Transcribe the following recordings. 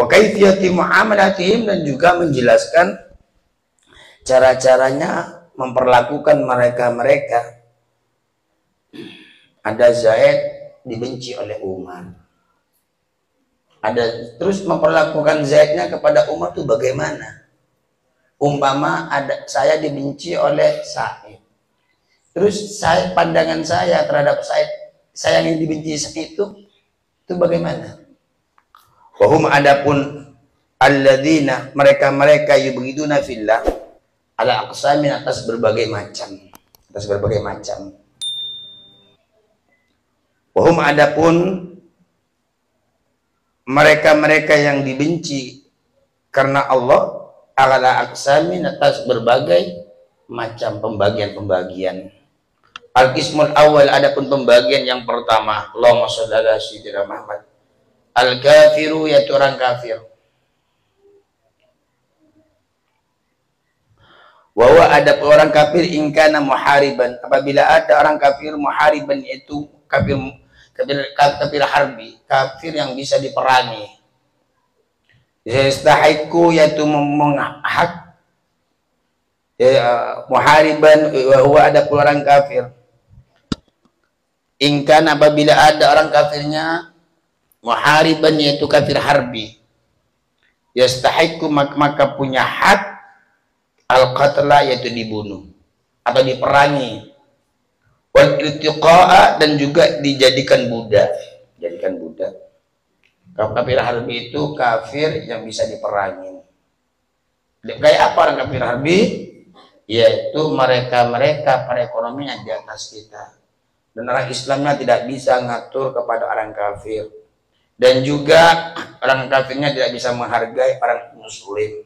Wa kaifiyati muamalatihim, dan juga menjelaskan cara-caranya memperlakukan mereka-mereka. Ada Zaid dibenci oleh Umar. Ada terus memperlakukan Zaidnya kepada Umar itu bagaimana? Umpama ada saya dibenci oleh Said. Terus pandangan saya terhadap Said, saya yang dibenci itu bagaimana? Wahum adapun alladzina, mereka-mereka yubghiduna fillah ala aqsamin, atas berbagai macam. Wahum adapun mereka-mereka yang dibenci karena Allah ala aqsamin, atas berbagai macam pembagian. Al-qismul awal, adapun pembagian yang pertama, Allahumma shalli ala sayyidina Muhammad. Al-kafiru, yaitu orang kafir. Wa ada orang kafir ingkana muhariban, apabila ada orang kafir muhariban, yaitu kafir harbi, kafir yang bisa diperangi. Yastahiqu, yaitu menghak, muhariban wa ada orang kafir. Ingkan, apabila ada orang kafirnya muhariban, yaitu kafir harbi, yastahiqu, maka punya hak al-qatla, yaitu dibunuh atau diperangi, wal iltiqa'a, dan juga dijadikan budak. Kafir harbi itu kafir yang bisa diperangi. Kayak apa orang kafir harbi? Yaitu mereka perekonomian di atas kita, dan orang Islamnya tidak bisa ngatur kepada orang kafir, dan juga orang kafirnya tidak bisa menghargai orang muslim.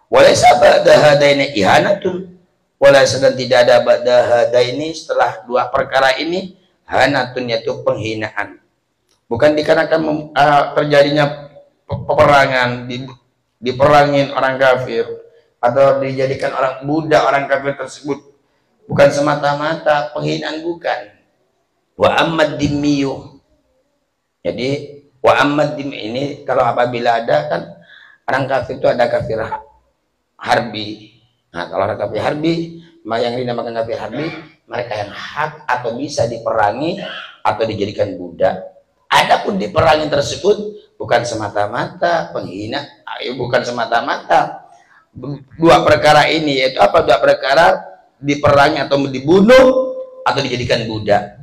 Walaysa ba'da hadaini ihanatun, walaysa, dan tidak ada ba'da hadaini, setelah dua perkara ini, hanatun, yaitu penghinaan. Bukan dikarenakan terjadinya peperangan, diperangin orang kafir atau dijadikan orang budak orang kafir tersebut, bukan semata-mata penghinaan, bukan. Wa ammad dimmiyu, jadi wa ammad dimmi ini kalau apabila ada kan orang kafir itu ada kafir harbi. Nah, kalau orang kafir harbi, yang dinamakan kafir harbi, mereka yang hak atau bisa diperangi atau dijadikan budak. Adapun diperangi tersebut bukan semata-mata penghina, bukan semata-mata dua perkara ini, yaitu apa? Dua perkara, diperangi atau dibunuh atau dijadikan budak,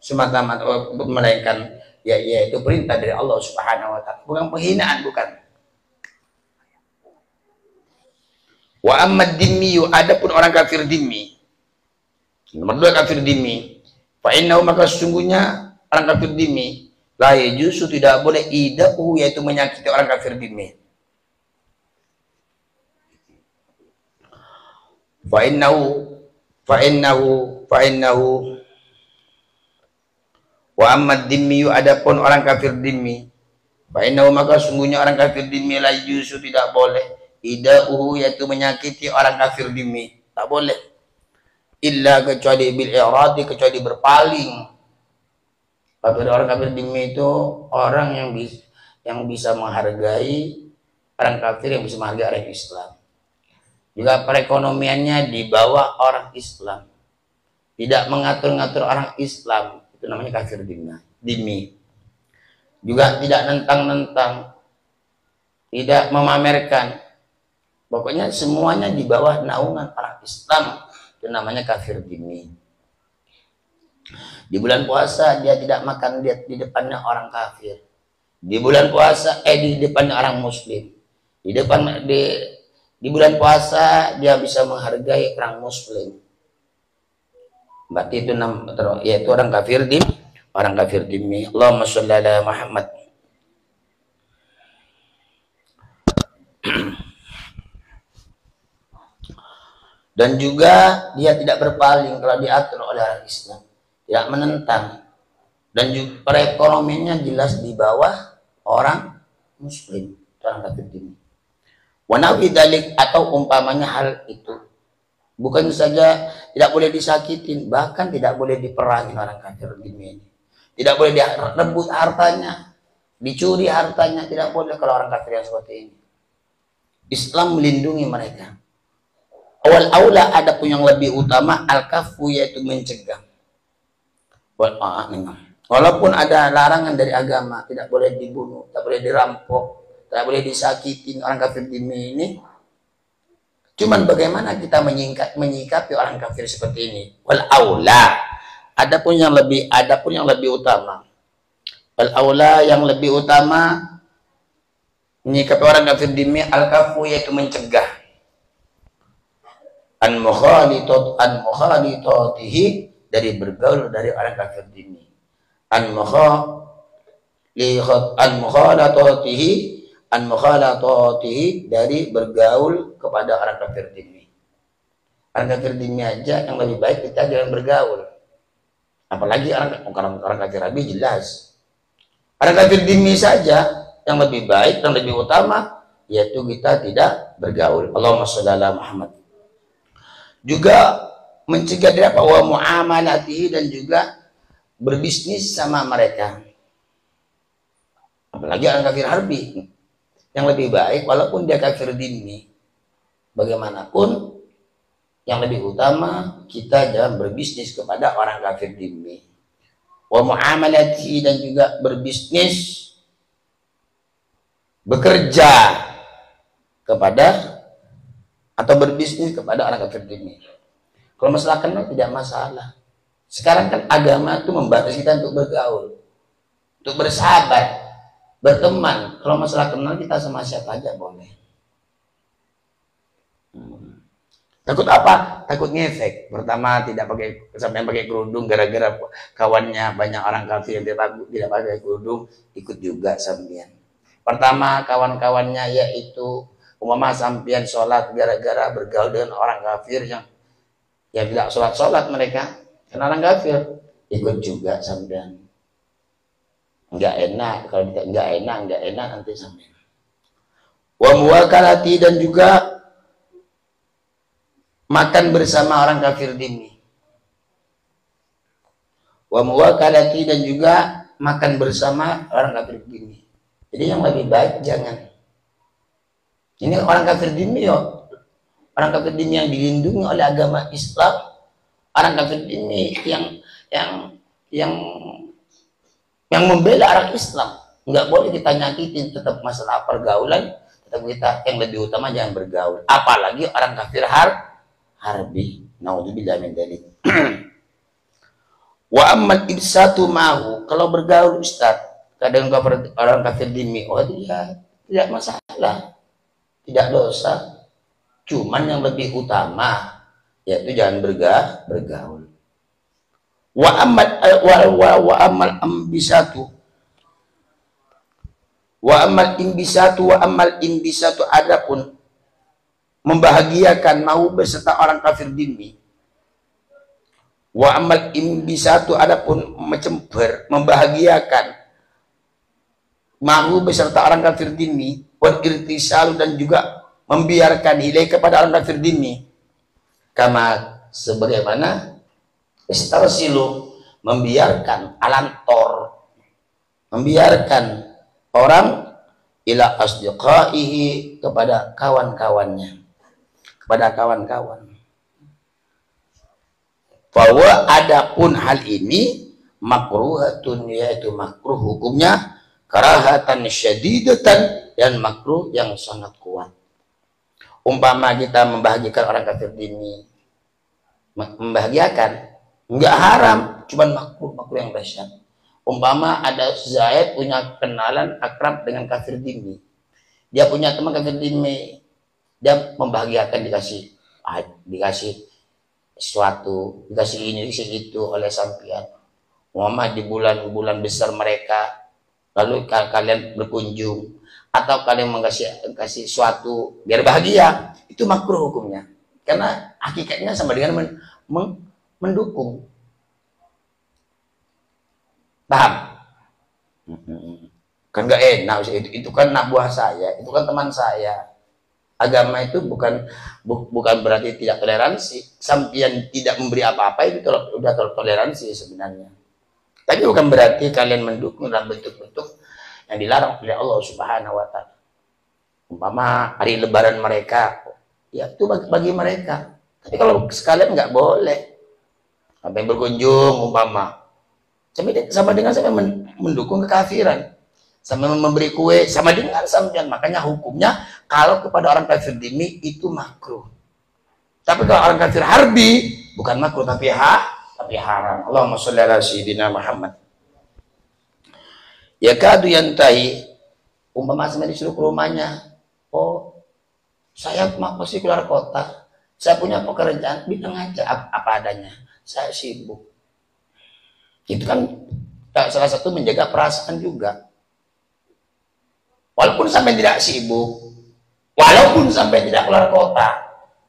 semata-mata, melainkan yaitu perintah dari Allah Subhanahu wa ta'ala, bukan penghinaan, bukan. Wa ammad dimmiyu, adapun orang kafir dimmi. Nomor dua, kafir dimmi. Fa innahu, maka sesungguhnya orang kafir dimmi, la yajuzu, tidak boleh, idahu, yaitu menyakiti orang kafir dimmi. Fa innahu wa ammad dimmiyu, adapun orang kafir dimmi, fa innahu, maka sesungguhnya orang kafir dimmi, la yajuzu, tidak boleh, ida'uhu, yaitu menyakiti orang kafir dimmi, tak boleh, illa, kecuali bil i'radi, kecuali berpaling. Kafir, orang kafir dimmi itu orang yang bisa menghargai orang kafir, yang bisa menghargai orang Islam, juga perekonomiannya di bawah orang Islam, tidak mengatur-ngatur orang Islam, itu namanya kafir dimmi. Juga tidak nentang-nentang, tidak memamerkan, pokoknya semuanya di bawah naungan orang Islam, itu namanya kafir dimmi. Di bulan puasa dia tidak makan di depannya orang kafir. Di bulan puasa di depannya orang muslim. Di bulan puasa dia bisa menghargai orang muslim. Berarti itu yaitu orang kafir dimmi. Allahumma sholli ala Muhammad. Dan juga dia tidak berpaling kalau diatur oleh orang Islam, tidak menentang, dan juga perekonomiannya jelas di bawah orang muslim, orang kafir dimmi. Wa nawi dzalik, atau umpamanya hal itu, bukan saja tidak boleh disakitin, bahkan tidak boleh diperangi orang kafir dimmi ini, tidak boleh direbut hartanya, dicuri hartanya, tidak boleh kalau orang kafir yang seperti ini. Islam melindungi mereka. Awal aula ada pun yang lebih utama al-kafu, yaitu mencegah. Walaupun ada larangan dari agama, tidak boleh dibunuh, tidak boleh dirampok, tidak boleh disakitin orang kafir ini. Cuman bagaimana kita menyikapi orang kafir seperti ini? Wal aula ada pun yang lebih utama. Wal aula yang lebih utama menyikapi orang kafir dimi al-kafu, yaitu mencegah an mukhalitotihi, dari bergaul dari orang kafir dimi, an mukhalatotihi dari bergaul kepada orang kafir dimi. Orang kafir dimi aja yang lebih baik kita jangan bergaul, apalagi orang kafir Abi jelas. Orang kafir dimi saja yang lebih baik dan lebih utama, yaitu kita tidak bergaul. Allahumma sholli ala Muhammad. Juga mencegah dari apa? Wa muamalatihi, dan juga berbisnis sama mereka. Apalagi orang kafir harbi, yang lebih baik walaupun dia kafir dini, bagaimanapun yang lebih utama kita jangan berbisnis kepada orang kafir dini. Wa muamalatihi, dan juga berbisnis, bekerja kepada atau berbisnis kepada orang kafir dini. Kalau masalah kenal tidak masalah. Sekarang kan agama itu membatasi kita untuk bergaul, untuk bersahabat, berteman. Kalau masalah kenal kita sama siapa aja boleh. Takut apa? Takut ngefek. Pertama tidak sampai pakai kerudung, gara-gara kawannya banyak orang kafir yang tidak pakai kerudung, ikut juga sampean. Pertama kawan-kawannya yaitu umpama sampean sholat gara-gara bergaul dengan orang kafir yang tidak sholat mereka, karena orang kafir, ikut juga sampean. Enggak enak, kalau enggak enak nanti sampean. Wa muwakalati, dan juga makan bersama orang kafir dini. Wa muwakalati, dan juga makan bersama orang kafir dini. Jadi yang lebih baik jangan. Ini orang kafir dini orang kafir dini yang dilindungi oleh agama Islam. Orang kafir dini yang membela orang Islam. Enggak boleh kita nyakitin, tetap masalah pergaulan, tetap kita yang lebih utama jangan bergaul. Apalagi orang kafir harbi. Naudzubillah min dzalik. Wa ammal ibsatu mahu, kalau bergaul Ustaz, kadang orang kafir dimi, tidak masalah, tidak dosa. Cuman yang lebih utama yaitu jangan bergaul. Wa ammal imbisatu, adapun membahagiakan mau beserta orang kafir dimi. Wa ammal imbisatu, adapun membahagiakan mau beserta orang kafir dini, wal irtisalu, dan juga membiarkan hilai kepada orang kafir dini, kama sebagaimana istarsilu, membiarkan alantor, membiarkan orang ila asdiqaihi, kepada kawan-kawannya, kepada kawan-kawan. Bahwa adapun hal ini makruhatun, yaitu makruh hukumnya karahatan syadidatan, dan makruh yang sangat kuat. Umpama kita membahagiakan orang kafir dini, membahagiakan enggak haram, cuman makruh yang dahsyat. Umpama ada Zaid punya kenalan akrab dengan kafir dini, dia punya teman kafir dini, dia membahagiakan, dikasih sesuatu, dikasih ini dikasih itu oleh sampean. Umpama di bulan-bulan besar mereka, lalu kalian berkunjung atau kalian kasih suatu biar bahagia, itu makruh hukumnya, karena hakikatnya sama dengan mendukung. Paham? Kan gak enak, itu kan anak buah saya, itu kan teman saya. Agama itu bukan berarti tidak toleransi. Sampian tidak memberi apa-apa itu udah toleransi sebenarnya. Tapi bukan berarti kalian mendukung dalam bentuk-bentuk yang dilarang oleh Allah Subhanahu wa taala. Umpama hari lebaran mereka, ya itu bagi mereka. Tapi kalau sekalian nggak boleh. Sampai berkunjung umpama. Sama dengan sampai mendukung kekafiran. Sama memberi kue, sama dengan sampean. Makanya hukumnya kalau kepada orang kafir dhimmi itu makruh. Tapi kalau orang kafir harbi bukan makruh tapi haram. Allahumma sholli ala sayyidina Muhammad. Ya kadu yantahi, umpama sama disuruh ke rumahnya. Oh, saya masih keluar kota. Saya punya pekerjaan, bilang aja apa adanya. Saya sibuk. Itu kan salah satu menjaga perasaan juga. Walaupun sampai tidak sibuk, walaupun sampai tidak keluar kota,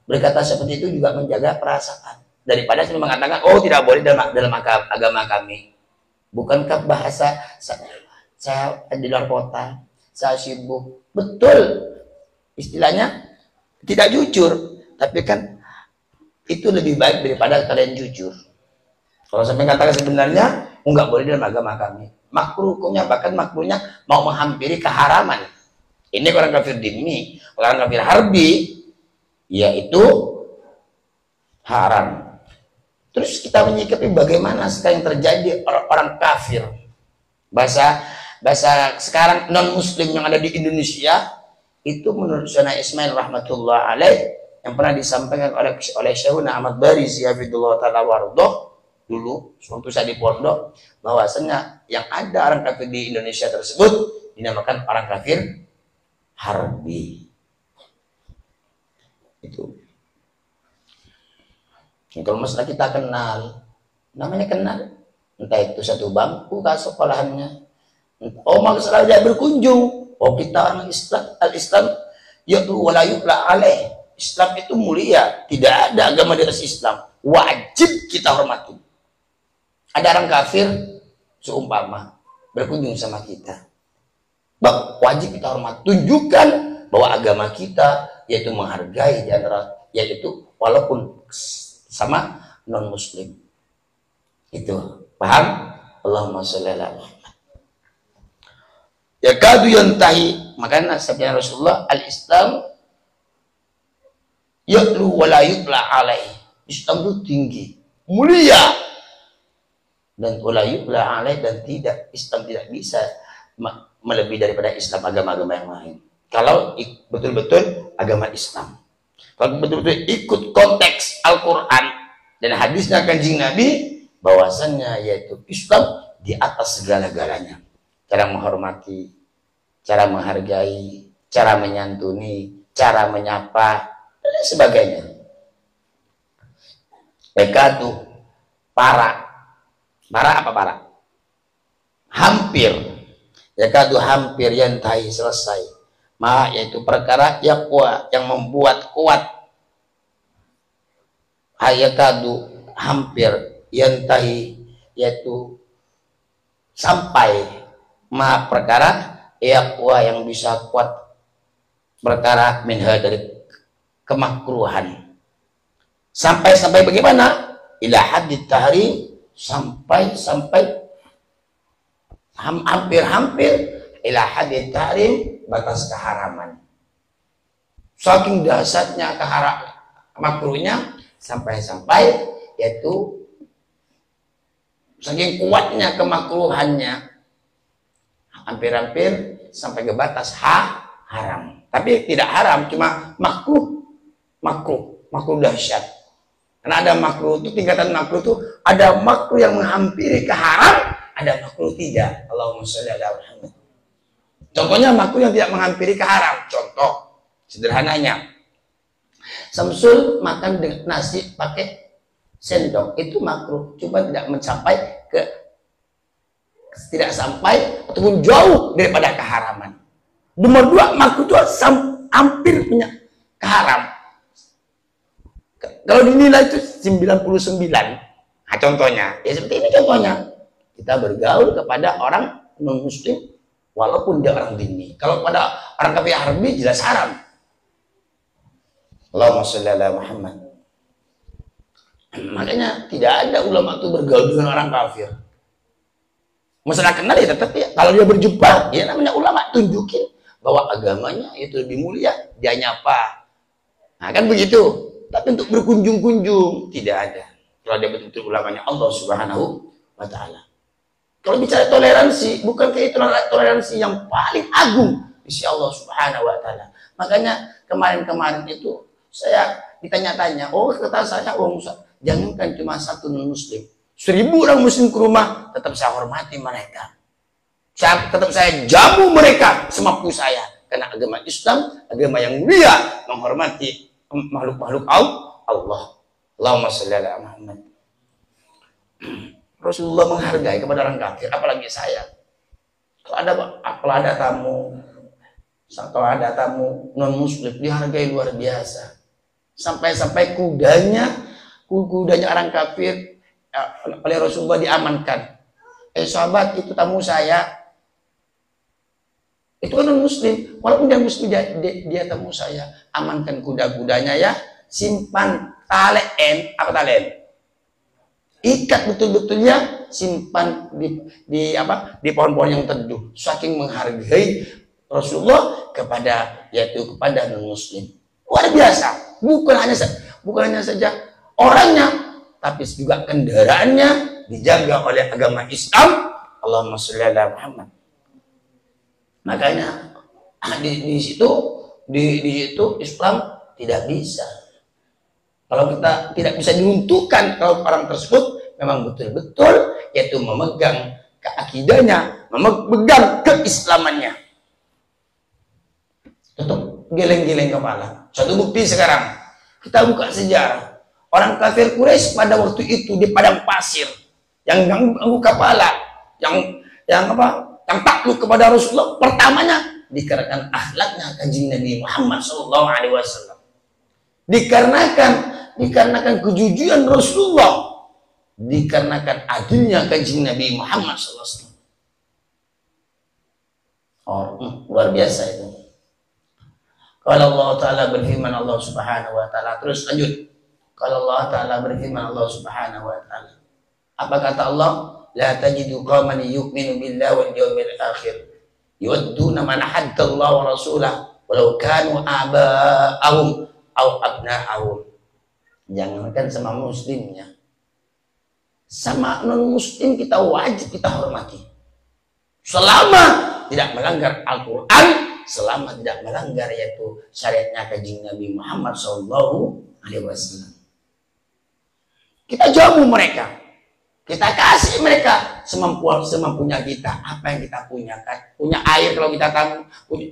berkata seperti itu juga menjaga perasaan. Daripada saya mengatakan, oh tidak boleh dalam agama kami. Bukankah bahasa saya di luar kota, saya sibuk. Betul. Istilahnya tidak jujur, tapi kan itu lebih baik daripada kalian jujur. Kalau sampai katakan sebenarnya nggak boleh dalam agama kami, makruh hukumnya, bahkan makruhnya mau menghampiri keharaman. Ini orang kafir dhimmi, orang kafir harbi, yaitu haram. Terus kita menyikapi bagaimana sekarang yang terjadi orang kafir, bahasa sekarang non muslim yang ada di Indonesia. Itu menurut Syekh Ismail rahmatullah alaih yang pernah disampaikan oleh Syekhuna Ahmad Barizi hafizallahu taala warḍah dulu waktu saya di pondok, bahwasanya yang ada orang kafir di Indonesia tersebut dinamakan orang kafir harbi. Itu. Kalau masalah kita kenal, namanya kenal, entah itu satu bangku ke sekolahannya, oh masalah dia berkunjung. Oh kita orang Islam, al-Islam yaitu wala yu'la alaih. Islam itu mulia, tidak ada agama di atas Islam. Wajib kita hormati. Ada orang kafir seumpama berkunjung sama kita, wajib kita hormati. Tunjukkan bahwa agama kita yaitu menghargai di antara, yaitu walaupun sama non muslim. Itu paham? Allahumma sholli ala Muhammad. Ya kadu yantahi, makanya sabda Rasulullah, al-Islam ya'lu wa la yu'la alaih. Islam itu tinggi, mulia, dan wa la yu'la alaih, dan Islam tidak bisa melebihi daripada Islam agama-agama yang lain. Kalau betul-betul agama Islam, kalau betul-betul ikut konteks Al-Quran dan hadisnya Kanjeng Nabi, bahwasannya yaitu Islam di atas segala-galanya. Cara menghormati, cara menghargai, cara menyantuni, cara menyapa, dan sebagainya. Ekatu, para apa para? Hampir. Ekatu hampir yantahi, selesai. Yaitu perkara yaqwa, yang membuat kuat. Hayakadu hampir yantahi, yaitu sampai perkara yaqwa, yang bisa kuat perkara minha, dari kemakruhan. Sampai bagaimana? Ila haddit tahrim, sampai hampir ila haddit tahrim, batas keharaman. Saking dahsyatnya makruhnya, sampai yaitu saking kuatnya kemakruhannya, hampir sampai ke batas haram. Tapi tidak haram, cuma makruh dahsyat. Karena ada makruh itu, tingkatan makruh itu ada makruh yang menghampiri ke haram, ada makruh tidak. Allahumma sholli ala Muhammad. Contohnya makruh yang tidak menghampiri ke haram. Contoh sederhananya, Samsul makan dengan nasi pakai sendok, itu makruh, cuma tidak sampai ataupun jauh daripada keharaman. Nomor 2, makruh itu hampir punya keharam. Kalau dinilai itu 99. Nah, contohnya, ya seperti ini contohnya. Kita bergaul kepada orang non muslim walaupun dia orang dhimmi. Kalau pada orang kafir harbi jelas haram. Allahumma sholli ala Muhammad. Makanya tidak ada ulama itu bergaul dengan orang kafir. Masalah kenal ya tetap ya. Kalau dia berjumpa, ya namanya ulama, tunjukin bahwa agamanya itu lebih mulia, dia nyapa. Nah kan begitu. Tapi untuk berkunjung-kunjung tidak ada. Kalau dia betul-betul ulamanya Allah Subhanahu wa Ta'ala. Kalau bicara toleransi, bukan itu toleransi yang paling agung di sisi Allah Subhanahu wa Ta'ala. Makanya kemarin-kemarin itu saya ditanya-tanya, oh kata saya, oh jangankan cuma satu non-muslim, 1000 orang muslim ke rumah, tetap saya hormati mereka. Tetap saya jamu mereka semampu saya. Karena agama Islam, agama yang mulia, menghormati makhluk-makhluk Allah. Allahumma sholli ala Muhammad. Rasulullah menghargai kepada orang kafir, apalagi saya. Kalau ada tamu non muslim, dihargai luar biasa. Sampai kudanya orang kafir oleh Rasulullah diamankan. Sahabat, itu tamu saya. Itu kan non muslim, walaupun dia muslim, dia tamu saya. Amankan kuda-kudanya ya, simpan talen, apa talen? Ikat betul-betulnya, simpan di pohon-pohon yang teduh. Saking menghargai Rasulullah kepada non muslim. Luar biasa. Bukan hanya saja orangnya, tapi juga kendaraannya dijaga oleh agama Islam. Allahumma sholli ala Muhammad. Makanya di situ Islam tidak bisa. Kalau kita tidak bisa diruntuhkan kalau orang tersebut memang betul-betul yaitu memegang keakidahnya, memegang keislamannya. Tetap geleng-geleng kepala. Satu bukti sekarang, kita buka sejarah. Orang kafir Quraisy pada waktu itu di padang pasir yang ganggu kepala, yang takluk kepada Rasulullah, pertamanya dikarenakan akhlaknya kanjeng Nabi Muhammad SAW. Dikarenakan kejujuran Rasulullah, dikarenakan adilnya kanjeng Nabi Muhammad SAW. Luar biasa itu. Kalau Allah Ta'ala berfirman, Allah Subhanahu wa Ta'ala, terus lanjut. Kalau Allah Ta'ala berfirman, Allah Subhanahu wa Ta'ala, apa kata Allah? La tajidu qauman yu'minu billahi wal yawmil akhir yuwadduna man haddallahu wa rasulahu walau kanu aba'ahum aw abna'ahum. Jangankan sama muslimnya, sama non muslim kita wajib kita hormati selama tidak melanggar Al-Quran, selama tidak melanggar yaitu syariatnya kanjeng Nabi Muhammad SAW. Kita jamu mereka, kita kasih mereka semampunya kita. Apa yang kita punya, punya air, kalau kita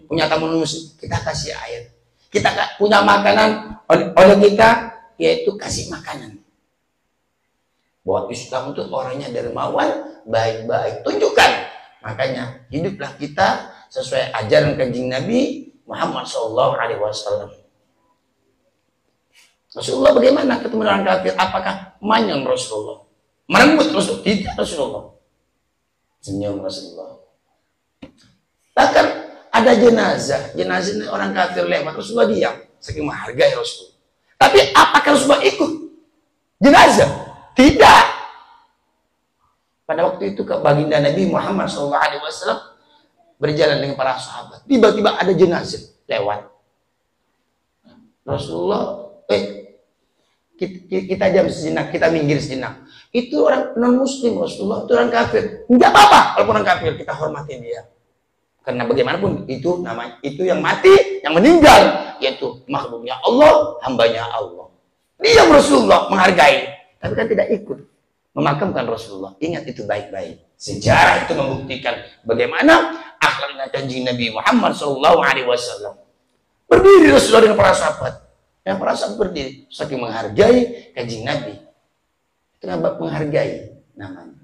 punya tamu muslim, kita kasih air. Kita punya makanan oleh kita, yaitu kasih makanan. Bahwa Islam itu orangnya dermawan, baik-baik, tunjukkan. Makanya hiduplah kita sesuai ajaran kanjeng Nabi Muhammad SAW. Rasulullah bagaimana ketemu orang kafir? Apakah manyun Rasulullah? Merenggut Rasulullah? Tidak, Rasulullah senyum Rasulullah. Bahkan ada jenazah orang kafir lewat, Rasulullah diam, saking menghargai Rasulullah. Tapi apakah Rasulullah ikut jenazah? Tidak. Pada waktu itu baginda Nabi Muhammad SAW berjalan dengan para sahabat. Tiba-tiba ada jenazah lewat. Rasulullah, kita jam sejenak, kita minggir sejenak. Itu orang non muslim, Rasulullah, itu orang kafir. Enggak apa-apa kalau orang kafir, kita hormati dia. Karena bagaimanapun itu namanya, itu yang mati, yang meninggal, yaitu makhluknya Allah, hambanya Allah. Dia Rasulullah menghargai, tapi kan tidak ikut memakamkan Rasulullah. Ingat itu baik-baik. Sejarah itu membuktikan bagaimana akhlaknya kanjeng Nabi Muhammad SAW. Berdiri Rasulullah dengan para sahabat. Yang para sahabat berdiri, saking menghargai kanjeng Nabi. Kenapa menghargai namanya?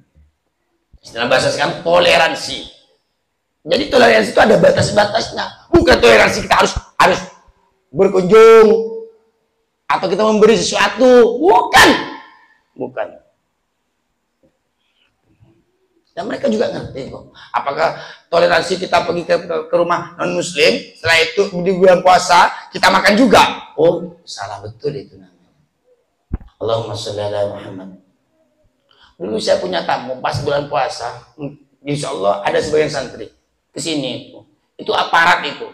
Istilah bahasa sekarang toleransi. Jadi toleransi itu ada batas-batasnya. Bukan toleransi kita harus berkunjung atau kita memberi sesuatu. Bukan. Dan mereka juga ngerti kok. Apakah toleransi kita pergi ke rumah non muslim, setelah itu di bulan puasa kita makan juga? Oh, salah betul itu namanya. Allahumma sholli ala Muhammad. Dulu saya punya tamu pas bulan puasa, insya Allah ada sebagian santri ke sini itu aparat itu,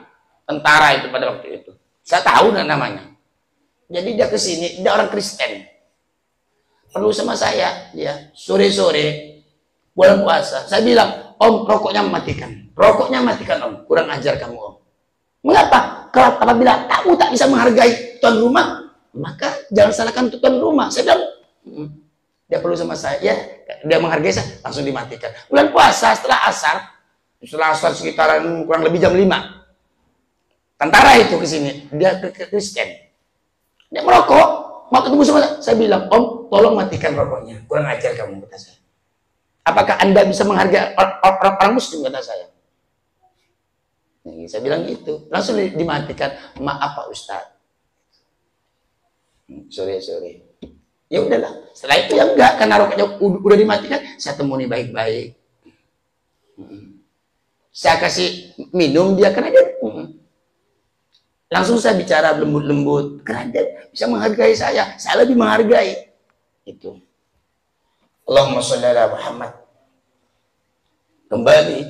tentara itu pada waktu itu. Saya tahu namanya. Jadi dia ke sini, dia orang Kristen. Perlu sama saya, dia sore-sore bulan puasa. Saya bilang, Om, rokoknya matikan. Rokoknya matikan, Om. Kurang ajar kamu, Om. Mengapa? Kalau apabila kamu tak bisa menghargai tuan rumah, maka jangan salahkan tuan rumah. Saya bilang, dia perlu sama saya, ya, dia menghargai saya, langsung dimatikan. Bulan puasa setelah asar sekitaran kurang lebih jam 5. Tentara itu ke sini, dia ke Kristen. Dia merokok, mau ketemu sama saya bilang, Om, tolong matikan rokoknya. Kurang ajar kamu, kata saya. Apakah Anda bisa menghargai orang Muslim, kata saya. Nah, saya bilang gitu, langsung dimatikan. Maaf Pak Ustadz. Sore-sore. Ya udahlah. Setelah itu ya enggak, karena rokoknya udah dimatikan, saya temui baik-baik. Saya kasih minum dia karena dia langsung saya bicara lembut-lembut karena dia bisa menghargai saya lebih menghargai itu. Allahumma sholli ala Muhammad. Kembali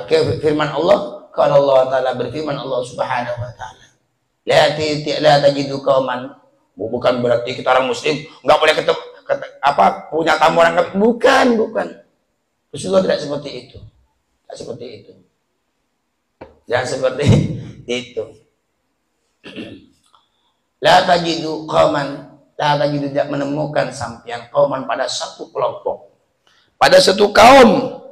ke firman Allah, kalau Allah Ta'ala berfirman, Allah Subhanahu wa Ta'ala, la tajidu qauman, bukan berarti kita orang Muslim nggak boleh ketemu punya tamu orang kafir, bukan. Rasulullah tidak seperti itu. Tidak seperti itu. Jangan seperti itu. La tajidu qauman, la tajidu, tidak menemukan sampian qauman pada satu kelompok, pada satu kaum,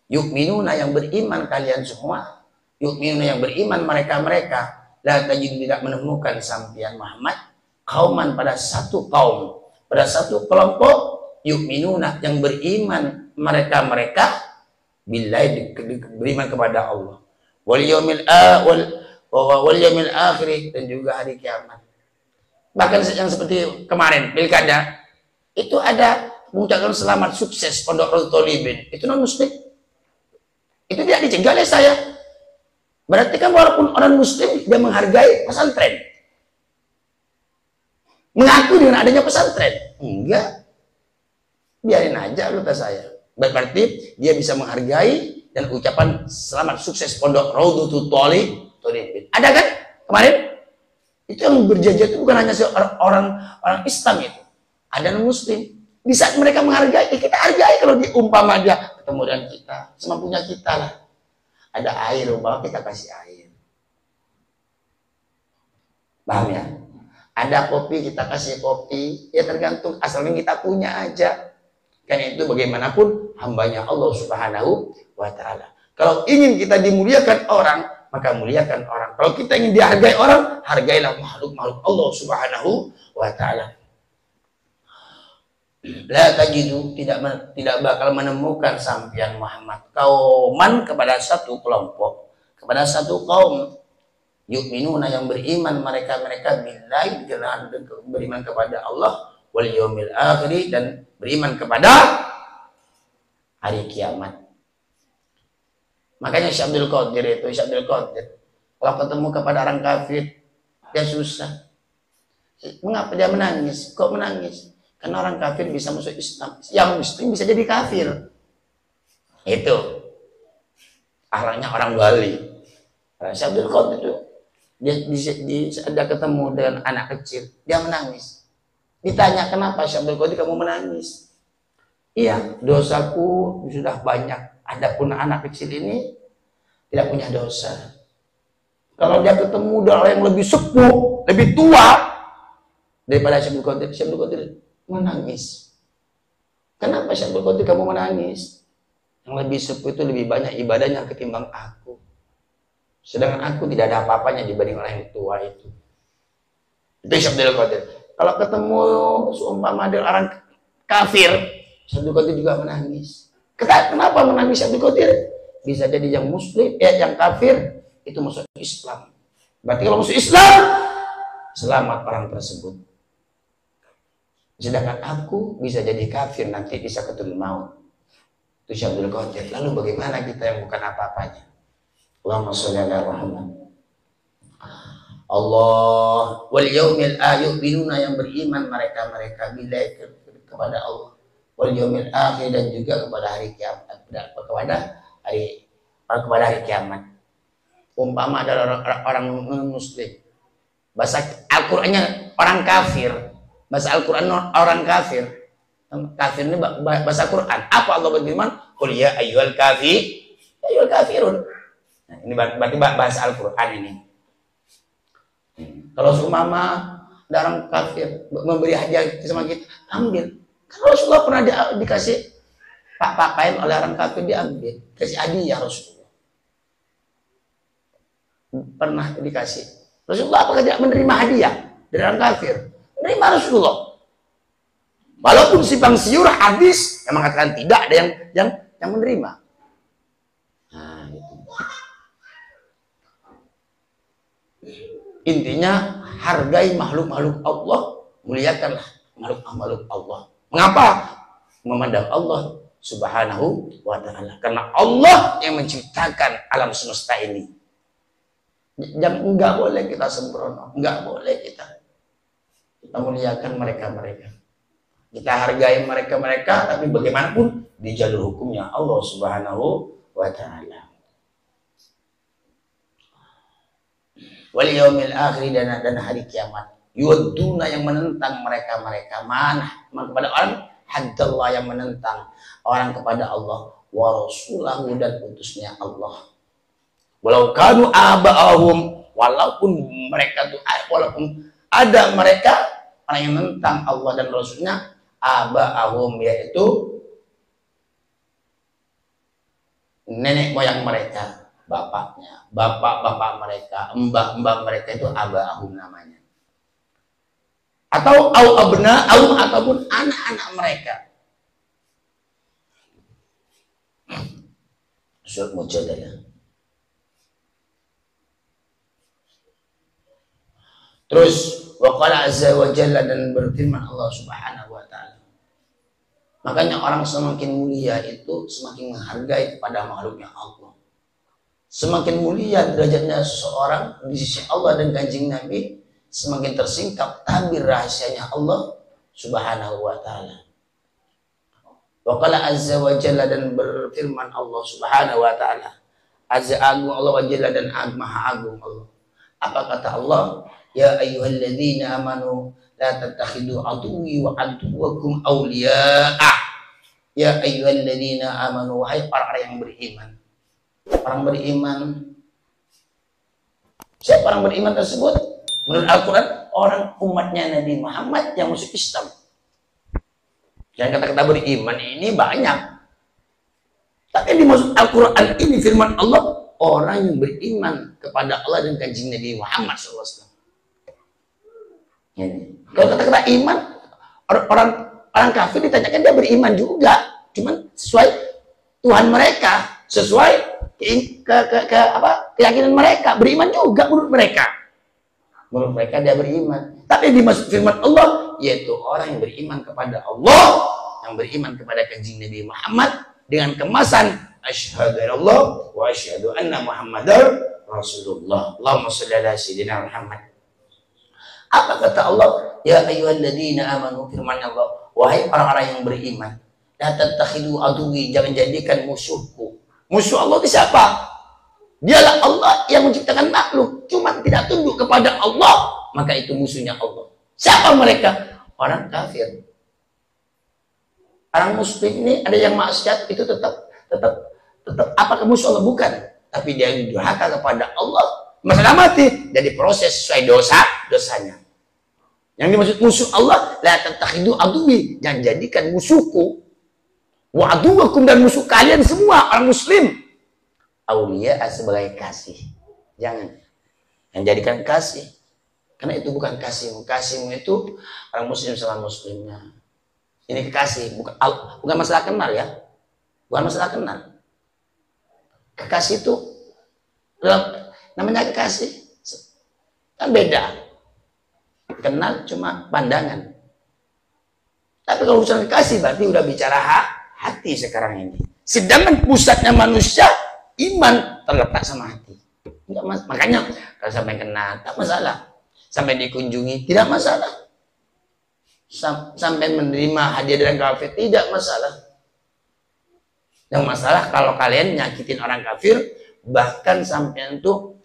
yu'minuna yang beriman kalian semua, yu'minuna yang beriman mereka, la tajidu, tidak menemukan sampian Muhammad, qauman pada satu kaum, pada satu kelompok, yu'minuna yang beriman mereka billahi, beriman kepada Allah, wal yaumil akhir, dan juga hari kiamat. Bahkan yang seperti kemarin pilkada itu ada mengucapkan selamat sukses Pondok Rotul Tolibin, itu non muslim, itu tidak dicegah oleh saya. Berarti kan walaupun orang muslim dia menghargai pesantren, mengaku dengan adanya pesantren, enggak, biarin aja kata saya. Berarti dia bisa menghargai dan ucapan selamat sukses Pondok Rotul Tolibin. Ada kan kemarin? Itu yang berjajah itu bukan hanya orang Islam itu, ada non muslim. Di saat mereka menghargai, kita hargai. Kalau diumpama dia ketemu dengan kita, semampunya kita lah. Ada air, umpama kita kasih air. Paham ya? Ada kopi, kita kasih kopi. Ya tergantung, asalnya kita punya aja. Karena itu bagaimanapun hambanya Allah Subhanahu wa Ta'ala. Kalau ingin kita dimuliakan orang, maka muliakan orang. Kalau kita ingin dihargai orang, hargailah makhluk-makhluk Allah Subhanahu wa Ta'ala. La tajidu, tidak bakal menemukan sampian Muhammad kauman, kepada satu kelompok, kepada satu kaum, yu'minuna yang beriman mereka billahi, dengan beriman kepada Allah, wal yaumil akhir, dan beriman kepada hari kiamat. Makanya Syekh Abdul Qadir kalau ketemu kepada orang kafir dia susah. Mengapa dia menangis? Kok menangis? Karena orang kafir bisa masuk Islam, yang muslim bisa jadi kafir. Itu akhlaknya orang Bali. Syekh Abdul Qadir itu dia ketemu dengan anak kecil, dia menangis. Ditanya, kenapa Syekh Abdul Qadir kamu menangis? Iya, dosaku sudah banyak. Adapun anak kecil ini tidak punya dosa. Kalau dia ketemu dengan orang yang lebih sepuh, lebih tua daripada Syekh Abdul Qadir menangis. Kenapa Syekh Abdul Qadir kamu menangis? Yang lebih sepuh itu lebih banyak ibadahnya ketimbang aku. Sedangkan aku tidak ada apa-apanya dibanding orang yang tua itu. Itu Syekh Abdul Qadir. Kalau ketemu seumpama ada orang kafir, Syekh Abdul Qadir juga menangis. Kenapa menangis Syekh Abdul Qadir? Bisa jadi yang muslim, yang kafir itu masuk Islam. Berarti kalau masuk Islam, selamat orang tersebut. Sedangkan aku bisa jadi kafir, nanti bisa ketul maut. Itu Syekh Abdul Qadir. Lalu bagaimana kita yang bukan apa-apanya? Allahumma sholli ala Muhammad. Allah wal yaumil akhir, binuna yang beriman mereka billahi, kepada Allah, wal yaumil akhir, dan juga kepada hari kiamat, kepada hari kiamat. Umpama adalah orang muslim, bahasa Al-Qur'annya orang kafir, bahasa Al-Qur'an orang kafir. Kafir ini bahasa Quran. Apa Allah berfirman? Qul ya ayyuhal kafirun. Nah, ini berarti bahasa Al-Qur'an ini. Kalau seumpama ada orang kafir memberi hadiah sama kita, ambil. Kalau Rasulullah pernah dikasih pakaian oleh orang kafir, diambil, kasih hadiah Rasulullah. Pernah dikasih. Rasulullah apakah tidak menerima hadiah dari orang kafir? Menerima Rasulullah. Walaupun simpang siur hadis yang mengatakan tidak ada yang menerima. Nah, gitu. Intinya hargai makhluk-makhluk Allah, muliakanlah makhluk-makhluk Allah. Mengapa? Memandang Allah Subhanahu wa ta'ala. Karena Allah yang menciptakan alam semesta ini. Enggak boleh kita sembrono, enggak boleh kita muliakan mereka-mereka. Kita hargai mereka-mereka, tapi bagaimanapun di jalur hukumnya Allah Subhanahu wa ta'ala. Wal yaumil akhir, dan hari kiamat. Yuwadduna, yang menentang mereka-mereka. Mana kepada orang haddallah, yang menentang orang kepada Allah, wa rasulahu, dan utusnya Allah. Walau kanu aba'ahum, walaupun mereka tuh, walaupun ada mereka orang yang menentang Allah dan Rasulnya, aba'ahum, yaitu nenek moyang mereka, bapaknya, bapak-bapak mereka, mbah-mbah mereka, itu aba'ahum namanya. Atau au abna'ahum, ataupun anak-anak mereka. Surat Mujadalah. Terus waqala azza wa jalla, dan berfirman Allah Subhanahu wa ta'ala. Makanya orang semakin mulia itu semakin menghargai kepada makhluknya Allah. Semakin mulia derajatnya seseorang di sisi Allah dan Kanjeng Nabi, semakin tersingkap tabir rahasianya Allah Subhanahu wa ta'ala. Waqala azza wa jalla, dan berfirman Allah Subhanahu wa ta'ala. Azza agung Allah wa jalla, dan maha agung Allah. Apa kata Allah? Ya ayyuhalladzina amanu la tattakhidu aduwwi wa aduwwakum awliya'a. Ya ayyuhalladzina amanu, wahai orang-orang yang beriman. Orang beriman. Siapa orang beriman tersebut? Menurut Al-Quran, orang umatnya Nabi Muhammad yang masuk Islam. Dan kata-kata beriman ini banyak. Tapi di masuk Al-Quran ini firman Allah, orang yang beriman kepada Allah dan Kanjeng Nabi Muhammad SAW. Kalau kata-kata iman, orang kafir ditanyakan dia beriman juga, cuman sesuai Tuhan mereka, sesuai keyakinan mereka, beriman juga menurut mereka. Menurut mereka dia beriman. Tapi dimaksud firman Allah, yaitu orang yang beriman kepada Allah, yang beriman kepada Kanjeng Nabi Muhammad dengan kemasan asyhadu anna wa asyhadu anna Muhammadar Rasulullah. Allahumma shalli ala sayyidina Muhammad. Apa kata Allah? Ya ayyuhalladzina amanu, firman Allah, wahai orang-orang yang beriman, la tattakhidu aduwwi, jangan jadikan musuhku. Musuh Allah itu siapa? Dialah Allah yang menciptakan makhluk, cuma tidak tunduk kepada Allah, maka itu musuhnya Allah. Siapa mereka? Orang kafir. Orang muslim ini ada yang maksiat, itu tetap apakah musuh Allah? Bukan. Tapi dia yang durhaka kepada Allah, masalah mati, dan diproses sesuai dosanya. Yang dimaksud musuh Allah, la tattakhidu aduwwi, jangan jadikan musuhku, wa aduwwakum, dan musuh kalian semua orang muslim, aulia, sebagai kasih. Jangan. Yang jadikan kasih, karena itu bukan kasihmu. Kasihmu itu orang muslim sama muslimnya. Ini kekasih, bukan masalah kenal ya, bukan masalah kenal. Kekasih itu namanya kekasih kan beda. Kenal cuma pandangan. Tapi kalau urusan kekasih berarti udah bicara hati sekarang ini. Sedangkan pusatnya manusia iman terletak sama hati. Makanya kalau sampai kenal tak masalah, sampai dikunjungi tidak masalah. sampai menerima hadiah dari kafir, tidak masalah. Yang masalah kalau kalian nyakitin orang kafir, bahkan sampai itu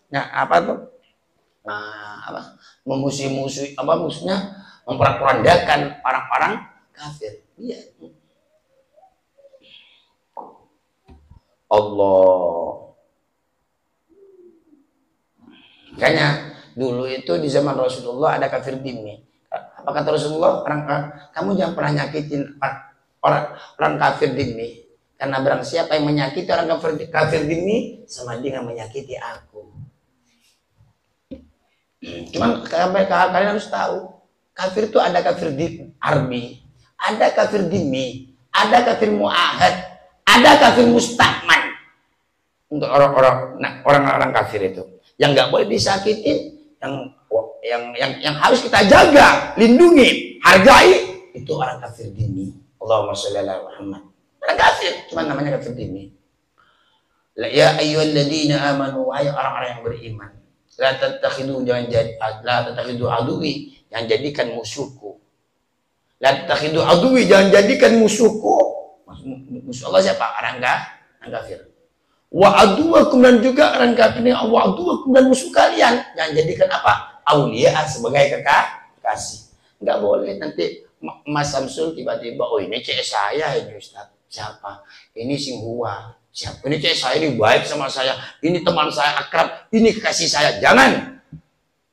memusuhi musuhnya, memperandakan orang-orang kafir. Iya. Allah. Makanya dulu itu di zaman Rasulullah ada kafir dhimmi. Apa kata Rasulullah? Kamu jangan pernah nyakitin orang kafir dhimmi. Karena barang siapa yang menyakiti orang kafir dhimmi, sama dia yang menyakiti aku. Cuman kalian harus tahu, kafir itu ada kafir harbi, ada kafir dhimmi, ada kafir mu'ahad, ada kafir musta'man. Untuk orang-orang kafir itu yang nggak boleh disakitin, yang harus kita jaga, lindungi, hargai, itu orang kafir dhimmi. Allahumma sholli ala Muhammad. Orang kafir, cuma namanya kafir dhimmi. Ya ayyuhalladzina amanu, wahai orang-orang yang beriman, la tattakhidu aduwi, yang jadikan musuhku. La tattakhidu aduwi, jangan jadikan musuhku. Musuh Allah siapa? Orang kafir. Wa aduwakum, dan juga orang kafir ini wa aduwakum, dan musuh kalian, jangan jadikan apa? Aulia, sebagai kekasih. Enggak boleh nanti Mas Samsul tiba-tiba, oh ini cek saya ini Ustaz. Siapa? Ini Singhua. Siapa? Ini cek saya, ini baik sama saya. Ini teman saya akrab. Ini kasih saya. Jangan.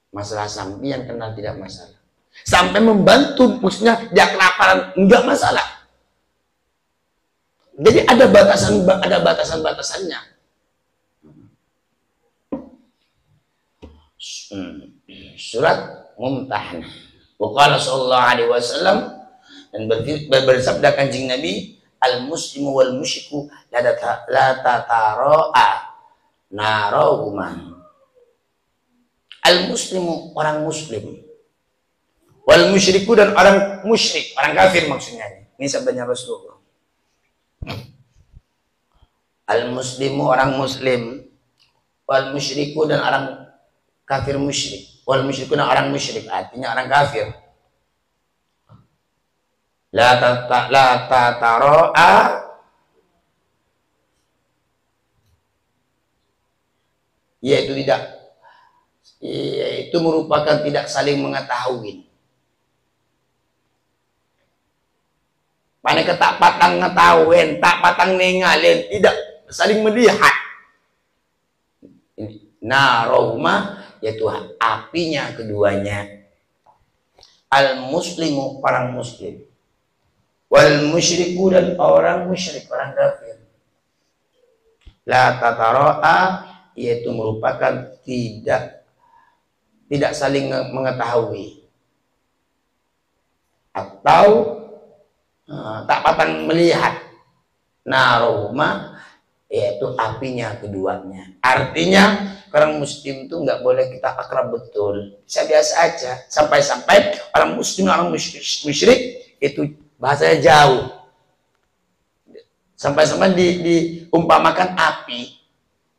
Masalah sampean kenal tidak masalah. Sampai membantu, maksudnya dia kelaparan, enggak masalah. Jadi ada batasan-batasannya. Surat Mumtahanah. Waqala sallallahu alaihi wasallam, dan bersabda Kanjeng Nabi, al-muslimu wal musyriku la tatara'a narahuma. Al-muslimu, orang muslim, wal musyriku, dan orang musyrik, orang kafir maksudnya. Ini sabdanya Rasulullah. Al-muslimu, orang muslim, wal musyriku, dan orang kafir musyrik. Wal musyriku, dan orang musyrik, artinya orang kafir. La tatara'a, yaitu merupakan tidak saling mengetahui. Mana tak patang ngetahuin, tak patang nengalin, tidak saling melihat. Narahuma, yaitu apinya keduanya. Al-muslimu, orang muslim, wal musyriku, dan orang musyrik, orang kafir. La tatara'a, yaitu merupakan tidak saling mengetahui atau tak patang melihat. Narahuma, yaitu apinya keduanya. Artinya orang muslim itu nggak boleh kita akrab betul, biasa aja, sampai orang muslim, orang musyrik itu bahasanya jauh, sampai diumpamakan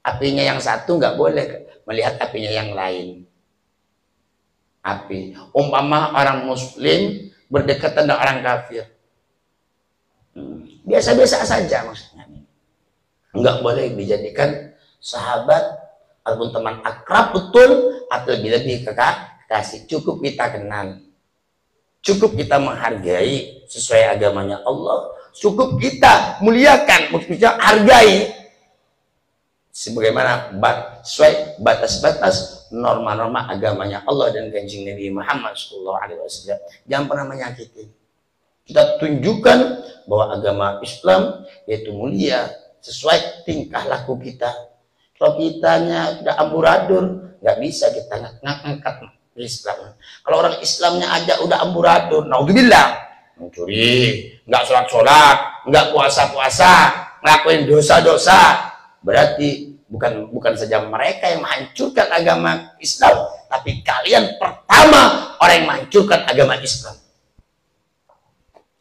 apinya yang satu nggak boleh melihat apinya yang lain. Api umpama orang muslim berdekatan dengan orang kafir, biasa-biasa saja maksudnya, nggak boleh dijadikan sahabat ataupun teman akrab betul, atau lebih kekasih. Cukup kita kenal, cukup kita menghargai sesuai agamanya Allah, cukup kita muliakan, maksudnya hargai sebagaimana sesuai batas-batas norma-norma agamanya Allah dan Kanjeng Nabi Muhammad SAW. Jangan pernah menyakiti. Kita tunjukkan bahwa agama Islam yaitu mulia sesuai tingkah laku kita. Kalau kitanya udah amburadul, nggak bisa kita ngangkat Islam. Kalau orang Islamnya aja udah amburadul, naudzubillah, mencuri, nggak sholat, nggak puasa, ngelakuin dosa-dosa, berarti bukan saja mereka yang menghancurkan agama Islam, tapi kalian pertama orang yang menghancurkan agama Islam.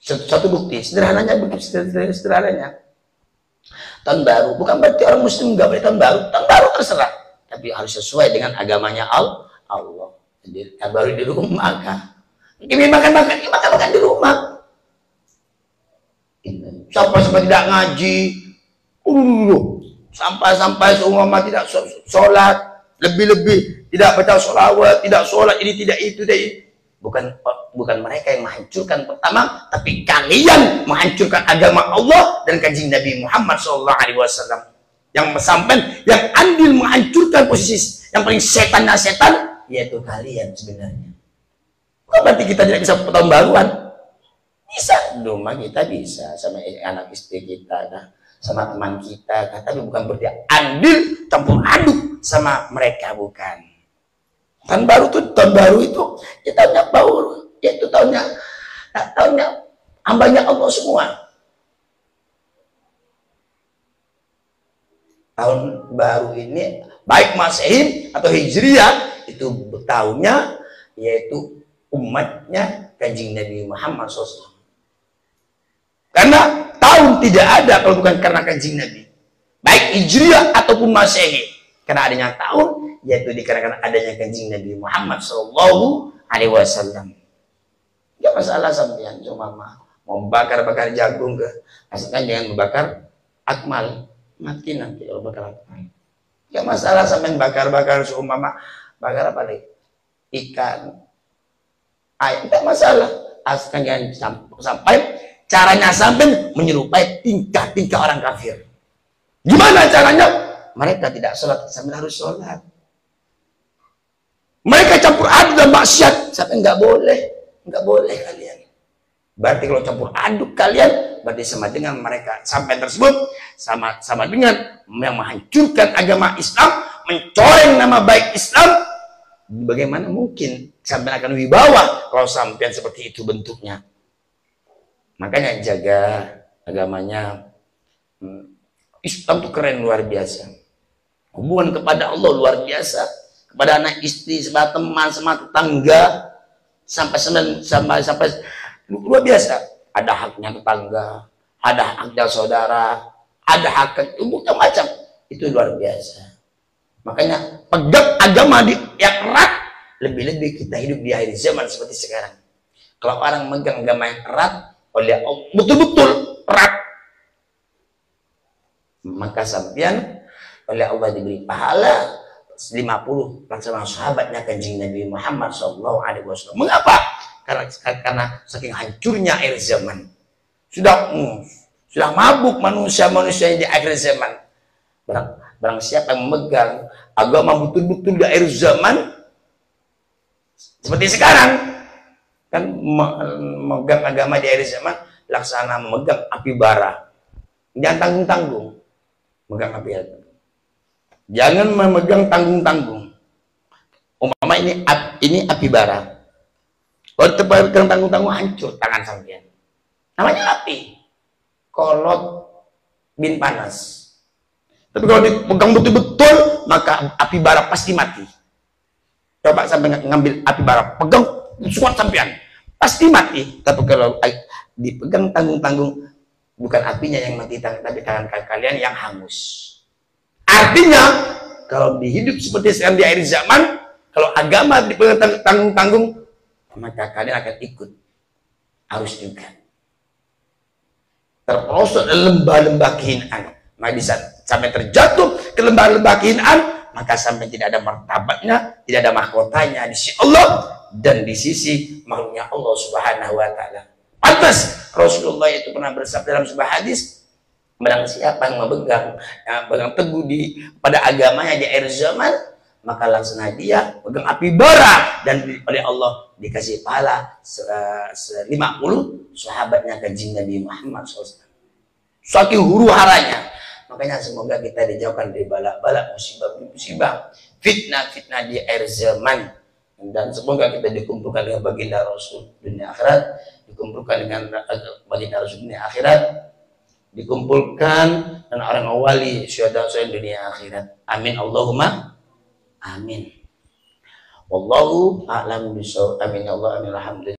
Satu bukti sederhananya, tahun baru bukan berarti orang muslim nggak boleh tahun baru terserah, tapi harus sesuai dengan agamanya Allah. Jadi tahun baru di rumah, Ini makan di rumah. Sampai tidak ngaji, sampai seumpama tidak sholat, lebih-lebih tidak baca sholawat, tidak sholat, ini tidak itu, bukan mereka yang menghancurkan pertama, tapi kalian menghancurkan agama Allah dan kanjeng Nabi Muhammad SAW. Yang andil menghancurkan posisi yang paling setan, yaitu kalian sebenarnya. Bukan berarti kita tidak bisa tahun baruan. Bisa, rumah kita bisa sama anak istri kita, sama teman kita, tapi bukan berarti andil campur aduk sama mereka, bukan. Tahun baru itu ya tahunnya baru, yaitu tahunnya hambanya Allah semua. Tahun baru ini baik Masehi atau Hijriah itu tahunnya yaitu umatnya kanjeng Nabi Muhammad SAW. Karena tahun tidak ada kalau bukan karena kanjeng Nabi, baik Hijriah ataupun Masehi. Karena adanya tahun yaitu dikarenakan adanya kanjeng Nabi Muhammad SAW. Gak masalah sampean cuma mau bakar jagung ke, asalkan jangan membakar akmal, mati nanti kalau bakar akmal. Gak masalah sampean bakar seumpama bakar apa nih, ikan, ayam, gak masalah, asalkan jangan sampai caranya sampai menyerupai tingkah orang kafir. Gimana caranya? Mereka tidak sholat, sampai harus sholat. Mereka campur aduk dan maksiat, sampai nggak boleh kalian. Berarti kalau campur aduk kalian, berarti sama dengan mereka. Sampai tersebut sama dengan yang menghancurkan agama Islam, mencoreng nama baik Islam. Bagaimana mungkin sampai akan wibawa kalau sampai seperti itu bentuknya? Makanya jaga agamanya. Islam itu keren, luar biasa. Hubungan kepada Allah luar biasa. Kepada anak istri, sama teman, sama tetangga, sampai luar biasa. Ada haknya tetangga, ada haknya saudara, ada hak macam-macam. Itu luar biasa. Makanya pegang agama yang erat, lebih-lebih kita hidup di akhir zaman seperti sekarang. Kalau orang megang agama yang erat, oleh Allah betul-betul erat, maka sampean oleh Allah diberi pahala 50 laksana sahabatnya kanjeng Nabi Muhammad SAW. Mengapa? Karena saking hancurnya akhir zaman. Sudah mabuk manusia di akhir zaman. Barang siapa yang memegang agama betul-betul di akhir zaman seperti sekarang, kan memegang agama di akhir zaman laksana memegang api bara. Jangan tanggung-tanggung megang api bara. Jangan memegang tanggung-tanggung. Umpama ini api bara. Kalau terpegang tanggung-tanggung, hancur tangan sampean. Namanya api. Kolot bin panas. Tapi kalau dipegang betul-betul, maka api bara pasti mati. Coba sampai ngambil api bara, pegang kuat sampean, pasti mati. Tapi kalau dipegang tanggung-tanggung, bukan apinya yang mati, tapi tangan kalian yang hangus. Artinya, kalau dihidup seperti sekarang di akhir zaman, kalau agama dipegang tanggung-tanggung, maka kalian akan ikut arus juga. Terperosok dalam lembah-lembah kehinaan. Maka di saat sampai terjatuh ke lembah-lembah kehinaan, maka sampai tidak ada martabatnya, tidak ada mahkotanya di sisi Allah dan di sisi makhluknya Allah Subhanahu wa Ta'ala. Pantas Rasulullah itu pernah bersabda dalam sebuah hadis, barang siapa yang memegang teguh pada agamanya di akhir zaman, maka langsung dia pegang api bara dan oleh Allah dikasih pahala 50 sahabatnya kanjeng Nabi Muhammad SAW. Saking huru haranya. Makanya semoga kita dijauhkan dari bala-bala, musibah, fitnah di akhir zaman. Dan semoga kita dikumpulkan dengan baginda Rasul dunia akhirat, dikumpulkan dengan baginda Rasul dunia akhirat, dikumpulkan dengan orang wali syuhada dunia akhirat. Amin Allahumma amin. Wallahu a'lam bishawab. Amin ya Allah, amin alhamdulillah.